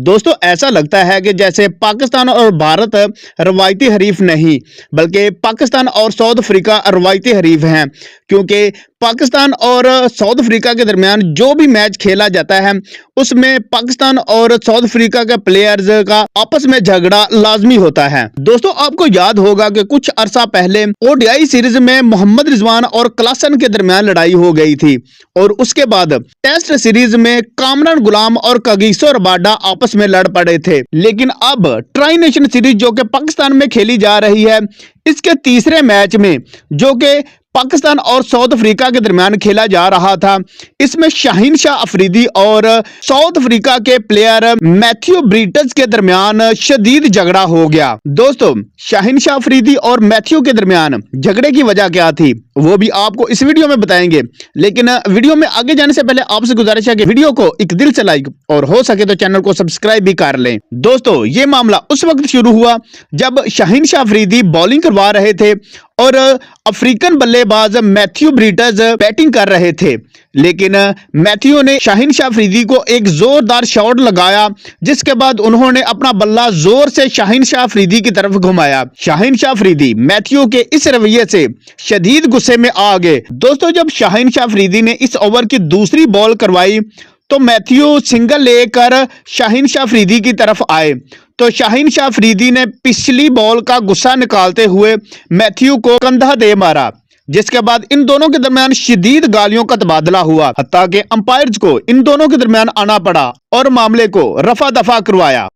दोस्तों ऐसा लगता है कि जैसे पाकिस्तान और भारत रवायती हरीफ नहीं बल्कि पाकिस्तान और साउथ अफ्रीका रवायती हरीफ हैं, क्योंकि पाकिस्तान और साउथ अफ्रीका के दरमियान जो भी मैच खेला जाता है उसमें पाकिस्तान और साउथ अफ्रीका के प्लेयर्स का आपस में झगड़ा लाजमी होता है। दोस्तों आपको याद होगा कि कुछ अरसा पहले ओडीआई सीरीज में मोहम्मद रिजवान और क्लासन के दरमियान लड़ाई हो गई थी और उसके बाद टेस्ट सीरीज में कामरान गुलाम और कगिसो रबाडा आपस में लड़ पड़े थे। लेकिन अब ट्राई नेशन सीरीज जो कि पाकिस्तान में खेली जा रही है, इसके तीसरे मैच में जो कि पाकिस्तान और साउथ अफ्रीका के दरमियान खेला जा रहा था, इसमें शाहीन शाह अफरीदी और साउथ अफ्रीका के प्लेयर मैथ्यू ब्रिटस के दरमियान शदीद झगड़ा हो गया। दोस्तों शाहीन शाह अफरीदी और मैथ्यू के दरमियान झगड़े की वजह क्या थी वो भी आपको इस वीडियो में बताएंगे, लेकिन वीडियो में आगे जाने से पहले आपसे गुजारिश है कि वीडियो को एक दिल से लाइक और हो सके तो चैनल को सब्सक्राइब भी कर लें। दोस्तों ये मामला उस वक्त शुरू हुआ जब शाहीन शाह अफरीदी बॉलिंग करवा रहे थे और अफ्रीकन बल्लेबाज मैथ्यू ब्रिटस बैटिंग कर रहे थे, लेकिन मैथ्यू ने शाहीन शाह अफरीदी को एक जोरदार शॉट लगाया, जिसके बाद उन्होंने अपना बल्ला जोर से शाहीन शाह अफरीदी की तरफ घुमाया। शाहीन शाह अफरीदी मैथ्यू के इस रवैये से शदीद गुस्से में आ गए। दोस्तों जब शाहीन शाह अफरीदी ने इस ओवर की दूसरी बॉल करवाई तो मैथ्यू सिंगल लेकर शाहीन शाह अफरीदी की तरफ आए, तो शाहीन शाह अफरीदी ने पिछली बॉल का गुस्सा निकालते हुए मैथ्यू को कंधा दे मारा, जिसके बाद इन दोनों के दरमियान शदीद गालियों का तबादला हुआ, हत्ता कि अंपायर्स को इन दोनों के दरमियान आना पड़ा और मामले को रफा दफा करवाया।